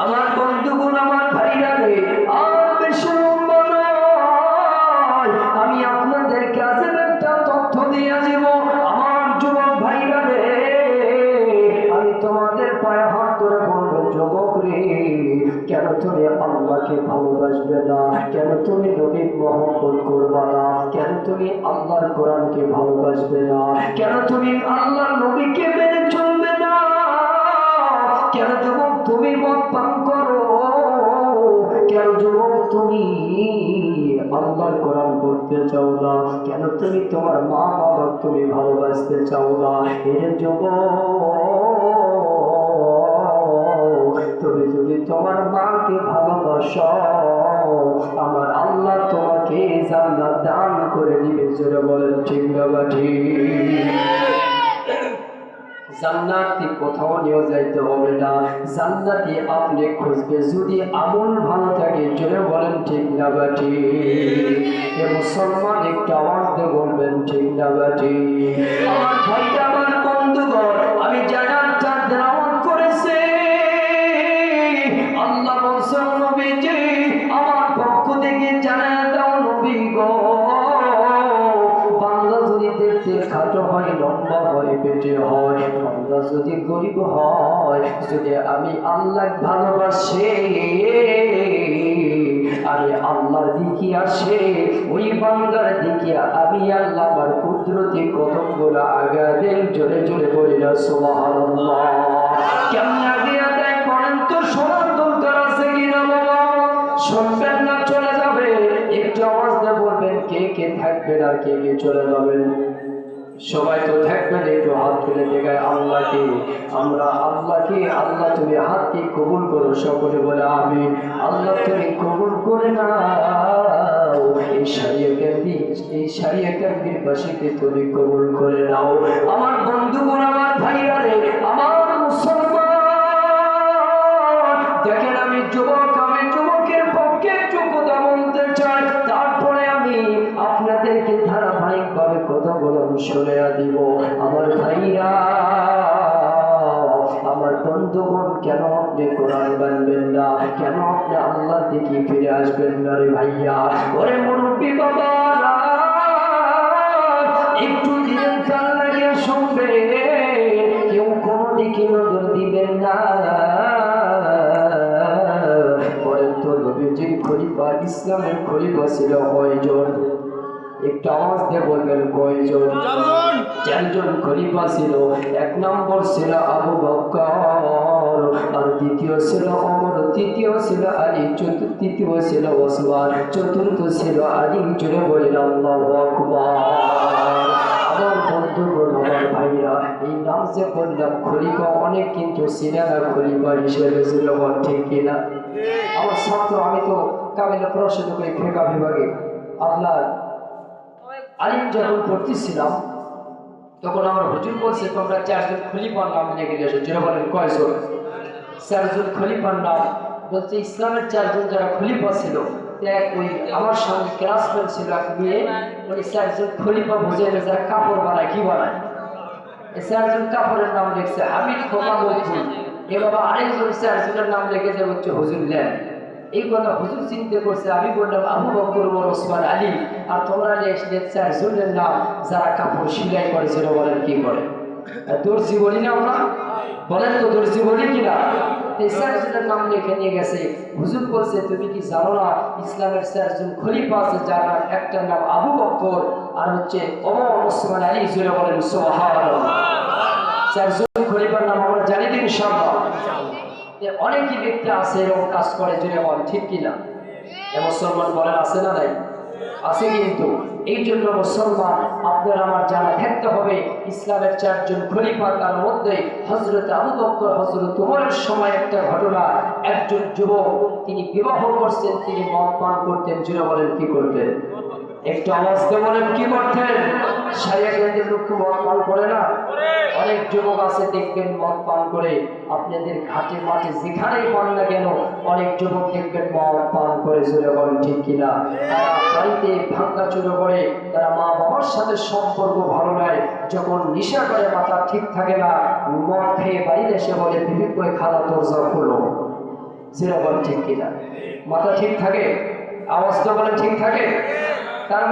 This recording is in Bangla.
আমার বন্ধুগণ, আমার ভাইরা রে, আর বেশি লম্বা নয়, আমি আপনাদেরকে আজকে একটা তথ্য দিয়ে যাব। আমার যুবক ভাইরা রে, আমি তোমাদের পায়ে হাত ধরে বলবো, যুবক রে, কেন তুমি আল্লাহকে ভালোবাসবে না? কেন তুমি নবীর মহব্বত করবে না? কেন তুমি আল্লাহর কোরআনকে ভালোবাসবে না? কেন তুমি আল্লাহর নবীকে মেনে চলবে না? কেন যুবক তুমি মদ পান করো? কেন যুবক তুমি আল্লাহর কোরআন পড়তে চাও না? কেন তুমি তোমার মা বাবা তুমি ভালোবাসতে চাও না? এর যুবক, তুমি যদি তোমার মাকে ভালোবাসো, আমার আল্লাহ তোমাকে জান্নাত দান করে দিবে। জোরে বলেন ঠিক না ঠিক? জান্নাতে কোথাও নিয়ে যাইতে হবে না, জান্নাতে আপনি খুঁজবে যদি আমল ভালো থাকে। জোরে বলেন ঠিক না ঠিক? এ মুসলমান একটু আওয়াজ দিয়ে বলবেন ঠিক না ঠিক? আমার ভাইটা, আমার বন্ধুগণ, আমি জান্নাতটা দাওয়াত করেছি। আল্লাহ বলছেন, নবীজি আমার পক্ষ থেকে জানায় দাও, নবী গো, বান্দা যদি দেখতে খাটো হয়, লম্বা হয়, পেটে হয়, বান্দা যদি গরিব হয়, যদি আমি আল্লাহ ভালোবাসে, আমি আল্লাহর দিকে আসে, ওই বান্দার দিকে আমি আল্লাহ আমার কুদরতি কদমগুলো আগা দেন। জোরে জোরে বলি না সুবহানাল্লাহ। কেমন আগিয়ে দেয় করেন তো, শোনার দরকার আছে কিনা বাবা? শুনবেন না চলে যাবে? একটু আওয়াজ দিয়ে বলবেন কে কে থাকবেন আর কে কে চলে যাবেন? সবাই তো থাকবেন, একটু হাত তুলে দেখায় আল্লাহকে। আমরা আল্লাহকে, আল্লাহ তুমি হাতকে কবুল করো, সকলে বলে আমিন। আল্লাহ তুমি কবুল করে নাও, এই সারিয়াকান্দির বাসীকে তুমি কবুল করে নাও। আমার বন্ধুগণ, আমার ভাইরা রে, আমার মুসলমান, দেখেন আমি যুবক, আমি যুবকের পক্ষে একটু কথা বলতে চাই, তারপরে আমি আপনাদেরকে ধারাবাহিকভাবে কথাগুলো শুনে দিব। আমার ভাইরা, আমার বন্ধুগণ, কেন আপনি কোরআন মানবেন না? কেন আপনি আল্লাহর দিকে ফিরে আসবেন না রে ভাইয়া? ওরে মুরব্বী বাবারা, একটু দিন কান লাগিয়ে শুনবে, কেউ কোনো দিকে নজর দিবেন না। বলেন তো, নবীজির খলিফা, ইসলামের খলিফা ছিল কয়জন? একটু আওয়াজ দিয়ে বলবেন কয়জন? চারজন খলিফা ছিল। এক নম্বর ছিল আবু বকর, আর দ্বিতীয় ছিল ওমর, তৃতীয় ছিল আলী, তৃতীয় ছিল ওসমান, চতুর্থ ছিল আলী। জোরে বলেন আল্লাহু আকবার। আমার বন্ধুগণ, আমার ভাইরা, এই নাম যে বললাম খলিফা, অনেক কিন্তু সিনেমা খলিফা হিসেবে ছিল, ঠিক কিনা? আমার ছাত্র, আমি তো কামিলা পড়াশোনা করি ফেকা বিভাগে। আপনার আলিম যখন পড়তেছিলাম, তখন আমার হুজুর বলছে, তোমরা চারজন খলিফার নাম লিখে এসো। যেটা বলেন কয়জন? চারজন খলিফার নাম বলছে। ইসলামের চারজন যারা খলিফা ছিল, ওই আমার সঙ্গে ক্লাসমেট ছিল এক মেয়ে, ওই চারজন খলিফা বুঝে যারা কাপড় বানায়, কি বানায়, এই চারজন কাপড়ের নাম লিখছে হামিদ, খোকা, মকবুল। এবার আরেকজন চারজনের নাম লিখেছে হচ্ছে হুজুর লেন। এই কথা হুজুর চিন্তা করছে। আমি বললাম আবু বকর, ওমর, ওসমান, আলী, আর তোমরা লিখলে চারজনের নাম যারা কাপড় সেলাই করেছিল। বলেন কি করে? দর্জি বলি না আমরা? বলেন তো, দর্জি বলি কিনা? এই চারজনের নাম লিখে নিয়ে গেছে। হুজুর বলছে, তুমি কি জানো না ইসলামের চারজন খলিফা আছে, যার নাম একটার নাম আবু বকর, আর হচ্ছে ওমর, ওসমান, আলী। জোরে বলেন সুবহানাল্লাহ। চারজন খলিফার নাম আমরা জানি তো ইনশাআল্লাহ। অনেকই ব্যক্তি আছে এরকম কাজ করে, জোরে বলেন ঠিক কিনা? মুসলমান বলেন আছে না নাই? আছে। কিন্তু এই জন্য মুসলমান, আপনার আমার জানা থাকতে হবে ইসলামের চারজন খলিফা, তার মধ্যে হযরত আবু বকর, হযরত ওমরের সময় একটা ঘটনা। একজন যুবক, তিনি বিবাহ করছেন, তিনি মদ পান করতেন। জোরে বলেন কি করতেন? একটু আওয়াজ দিয়ে বলেন কি করতেন? সারিয়াকান্দির লোক মদ পান করে না? অনেক যুবক আছে দেখবেন মদ পান করে, আপনাদের ঘাটে মাঠে যেখানেই পান না কেন, অনেক যুবক দেখবেন মদ পান করে। জোরে বলেন ঠিক কিনা? তারা বাড়িতে ভাঙা চুরো করে, তারা মা বাবার সাথে সম্পর্ক ভালো নয়, যখন নেশা করে মাথা ঠিক থাকে না, মদ খেয়ে বাড়িতে এসে বলে, বিবি কই খালা দরজা খোলো। যেরকম ঠিক কিনা? মাথা ঠিক থাকে? আওয়াজটা বলেন ঠিক থাকে? তার